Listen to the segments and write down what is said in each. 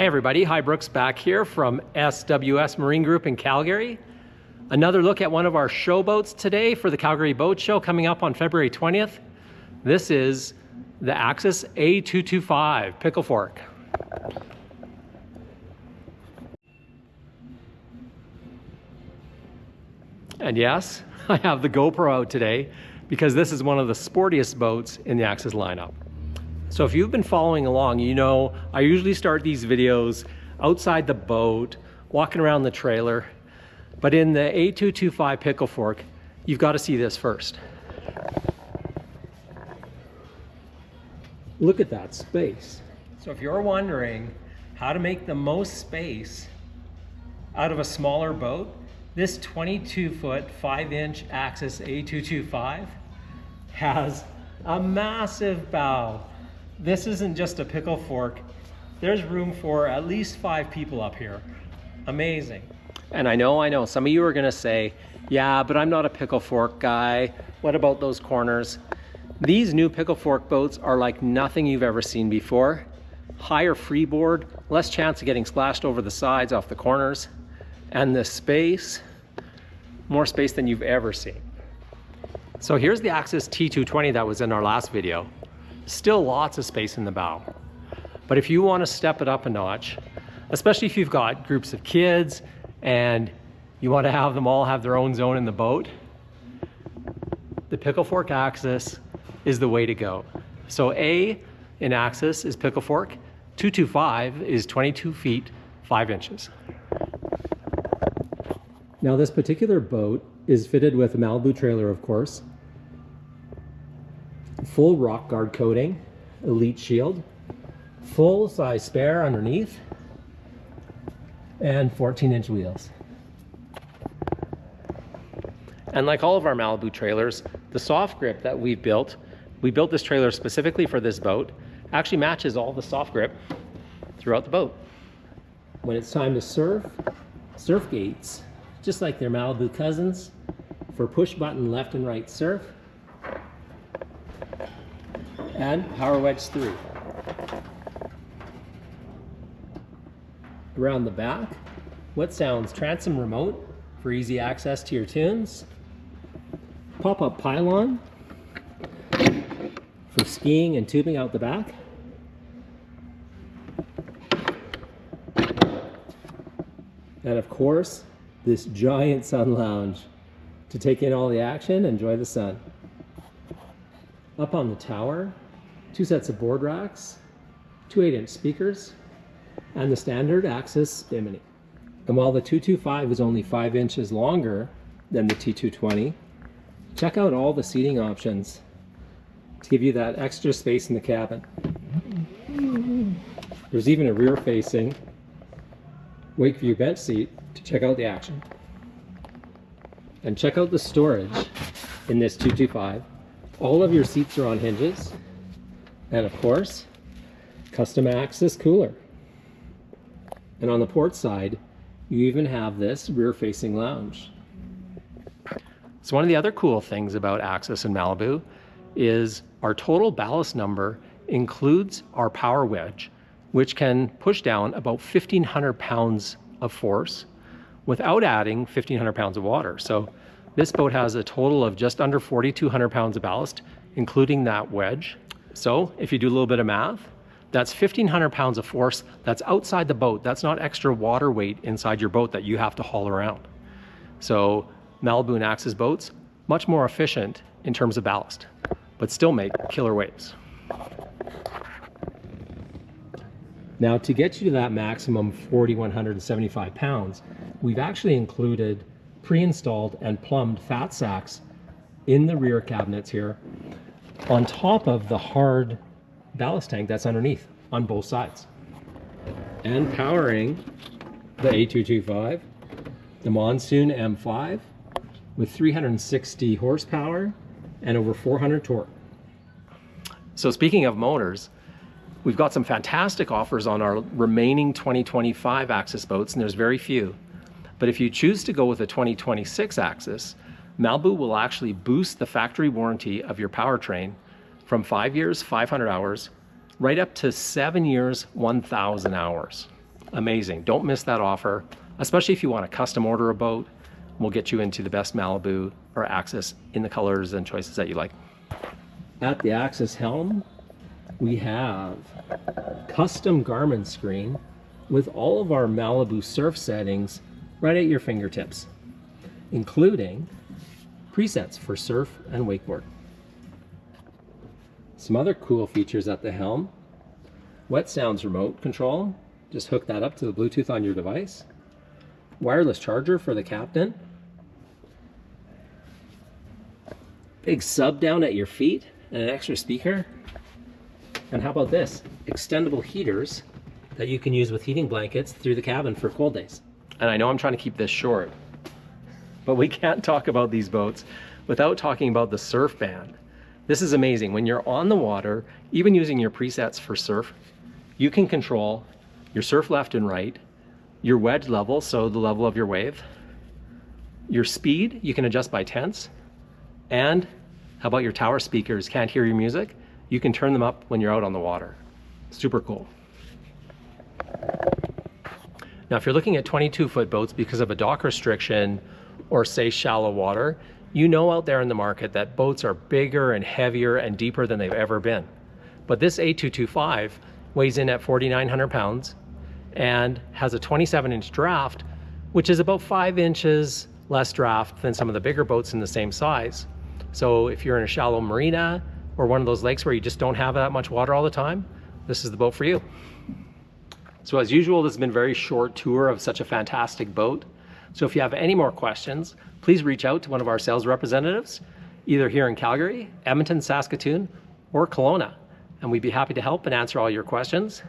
Hey everybody, Hi Brooks back here from SWS Marine Group in Calgary. Another look at one of our show boats today for the Calgary Boat Show coming up on February 20th. This is the Axis A225 pickle fork. And yes, I have the GoPro out today because this is one of the sportiest boats in the Axis lineup. So if you've been following along, you know I usually start these videos outside the boat, walking around the trailer. But in the A225 pickle fork, you've got to see this first. Look at that space. So if you're wondering how to make the most space out of a smaller boat, this 22-foot, 5-inch Axis A225 has a massive bow. This isn't just a pickle fork. There's room for at least 5 people up here. Amazing. And I know, some of you are gonna say, yeah, but I'm not a pickle fork guy. What about those corners? These new pickle fork boats are like nothing you've ever seen before. Higher freeboard, less chance of getting splashed over the sides off the corners, and the space, more space than you've ever seen. So here's the Axis T220 that was in our last video. Still lots of space in the bow. But if you want to step it up a notch, especially if you've got groups of kids and you want to have them all have their own zone in the boat, the pickle fork Axis is the way to go. So A in Axis is pickle fork, 225 is 22 feet, 5 inches. Now this particular boat is fitted with a Malibu trailer, of course, full rock guard coating, elite shield, full size spare underneath, and 14-inch wheels. And like all of our Malibu trailers, the soft grip that we built this trailer specifically for this boat, actually matches all the soft grip throughout the boat. When it's time to surf gates, just like their Malibu cousins, for push button left and right surf, and power wedge through. Around the back, what sounds transom remote for easy access to your tunes, pop-up pylon for skiing and tubing out the back, and of course this giant sun lounge to take in all the action, enjoy the sun. Up on the tower, 2 sets of board racks, 2 8-inch speakers, and the standard Axis bimini. And while the 225 is only 5 inches longer than the T220, check out all the seating options to give you that extra space in the cabin. There's even a rear-facing Wakeview bench seat to check out the action. And check out the storage in this 225. All of your seats are on hinges, and of course, custom Axis cooler. And on the port side, you even have this rear-facing lounge. So one of the other cool things about Axis and Malibu is our total ballast number includes our power wedge, which can push down about 1,500 pounds of force without adding 1,500 pounds of water. So this boat has a total of just under 4,200 pounds of ballast, including that wedge. So if you do a little bit of math, that's 1,500 pounds of force that's outside the boat. That's not extra water weight inside your boat that you have to haul around. So Malibu and Axis boats, much more efficient in terms of ballast, but still make killer waves. Now to get you to that maximum 4,175 pounds, we've actually included pre-installed and plumbed fat sacks in the rear cabinets here on top of the hard ballast tank that's underneath on both sides. And powering the A225, the Monsoon M5 with 360 horsepower and over 400 torque. So speaking of motors, we've got some fantastic offers on our remaining 2025 Axis boats, and there's very few. But if you choose to go with a 2026 Axis, Malibu will actually boost the factory warranty of your powertrain from 5 years, 500 hours, right up to 7 years, 1,000 hours. amazing. Don't miss that offer, especially if you want to custom order a boat. We'll get you into the best Malibu or Axis in the colors and choices that you like. At the Axis helm, we have custom Garmin screen with all of our Malibu surf settings right at your fingertips, including presets for surf and wakeboard. Some other cool features at the helm: Wet Sounds remote control, just hook that up to the Bluetooth on your device. Wireless charger for the captain. Big sub down at your feet and an extra speaker. And how about this? Extendable heaters that you can use with heating blankets through the cabin for cold days. And I know I'm trying to keep this short, but we can't talk about these boats without talking about the surf band. This is amazing. When you're on the water, even using your presets for surf, you can control your surf left and right, your wedge level, so the level of your wave, your speed, you can adjust by tense, and how about your tower speakers? Can't hear your music? You can turn them up when you're out on the water. Super cool. Now, if you're looking at 22-foot boats because of a dock restriction or say shallow water, you know out there in the market that boats are bigger and heavier and deeper than they've ever been. But this A225 weighs in at 4,900 pounds and has a 27-inch draft, which is about 5 inches less draft than some of the bigger boats in the same size. So if you're in a shallow marina or one of those lakes where you just don't have that much water all the time, this is the boat for you. So as usual, this has been a very short tour of such a fantastic boat. So if you have any more questions, please reach out to one of our sales representatives, either here in Calgary, Edmonton, Saskatoon, or Kelowna. And we'd be happy to help and answer all your questions.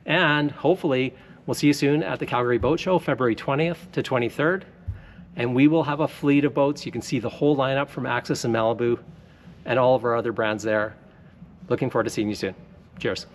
And hopefully we'll see you soon at the Calgary Boat Show, February 20th to 23rd. And we will have a fleet of boats. You can see the whole lineup from Axis and Malibu and all of our other brands there. Looking forward to seeing you soon. Cheers.